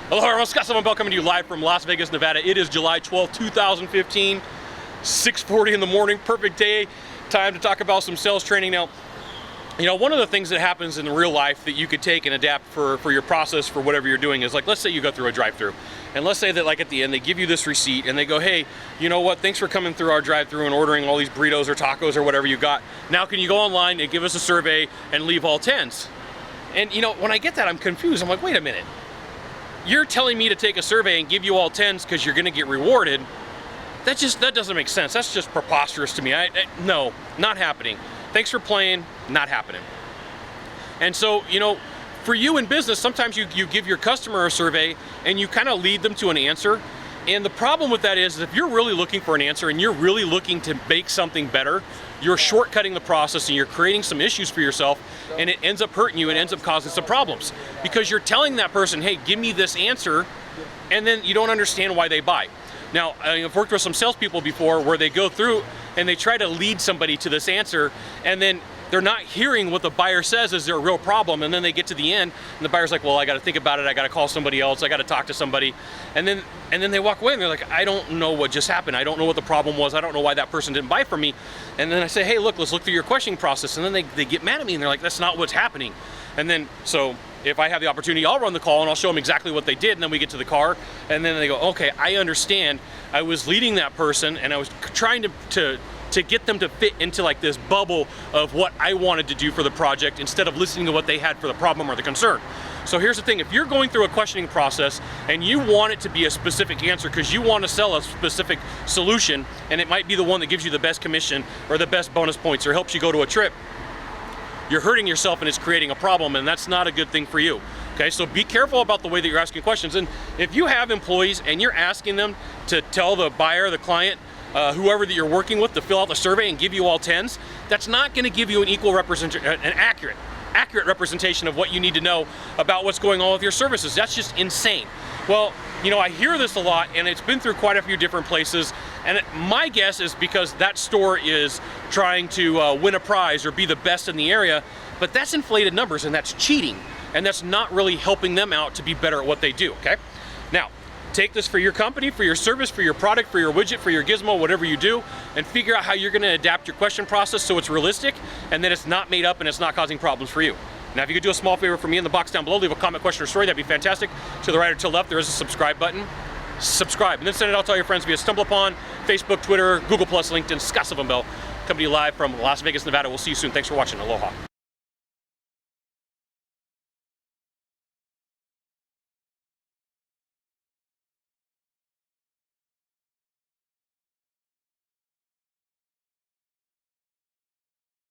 Hello everyone, Sylvan Bell coming to you live from Las Vegas, Nevada. It is July 12th, 2015, 6:40 in the morning, perfect day, time to talk about some sales training. Now, you know, one of the things that happens in real life that you could take and adapt for your process for whatever you're doing is, like, let's say you go through a drive-through, and let's say that, like, at the end they give you this receipt and they go, hey, you know what, thanks for coming through our drive-through and ordering all these burritos or tacos or whatever you got. Now can you go online and give us a survey and leave all 10s? And you know, when I get that, I'm confused. I'm like, wait a minute. You're telling me to take a survey and give you all 10s because you're going to get rewarded. That doesn't make sense. That's just preposterous to me. No, not happening. Thanks for playing, not happening. And so, you know, for you in business, sometimes you give your customer a survey and you kind of lead them to an answer. And the problem with that is if you're really looking for an answer and you're really looking to make something better, you're shortcutting the process and you're creating some issues for yourself, and it ends up hurting you and ends up causing some problems because you're telling that person, hey, give me this answer, and then you don't understand why they buy. Now, I've worked with some salespeople before where they go through and they try to lead somebody to this answer, and then they're not hearing what the buyer says is their real problem, and then they get to the end and the buyer's like, well, I got to think about it, I got to call somebody else, I got to talk to somebody, and then they walk away and they're like, I don't know what just happened, I don't know what the problem was, I don't know why that person didn't buy from me. And then I say, hey, look, let's look through your questioning process, and then they get mad at me and they're like, that's not what's happening. And then so if I have the opportunity, I'll run the call and I'll show them exactly what they did, and then we get to the car and then they go, okay, I understand, I was leading that person and I was trying to get them to fit into like this bubble of what I wanted to do for the project instead of listening to what they had for the problem or the concern. So here's the thing, if you're going through a questioning process and you want it to be a specific answer because you want to sell a specific solution, and it might be the one that gives you the best commission or the best bonus points or helps you go to a trip, you're hurting yourself and it's creating a problem, and that's not a good thing for you. Okay, so be careful about the way that you're asking questions. And if you have employees and you're asking them to tell the buyer, the client, whoever that you're working with, to fill out the survey and give you all 10s, that's not going to give you an equal representation, an accurate representation of what you need to know about what's going on with your services. That's just insane. Well, you know, I hear this a lot, and it's been through quite a few different places, and my guess is because that store is trying to win a prize or be the best in the area, but that's inflated numbers and that's cheating, and that's not really helping them out to be better at what they do, okay? Now, take this for your company, for your service, for your product, for your widget, for your gizmo, whatever you do, and figure out how you're going to adapt your question process so it's realistic and that it's not made up and it's not causing problems for you. Now, if you could do a small favor for me in the box down below, leave a comment, question, or story, that'd be fantastic. To the right or to the left, there is a subscribe button. Subscribe, and then send it out to all your friends via StumbleUpon, Facebook, Twitter, Google+, LinkedIn. Sylvan Bell coming to you live from Las Vegas, Nevada. We'll see you soon. Thanks for watching. Aloha.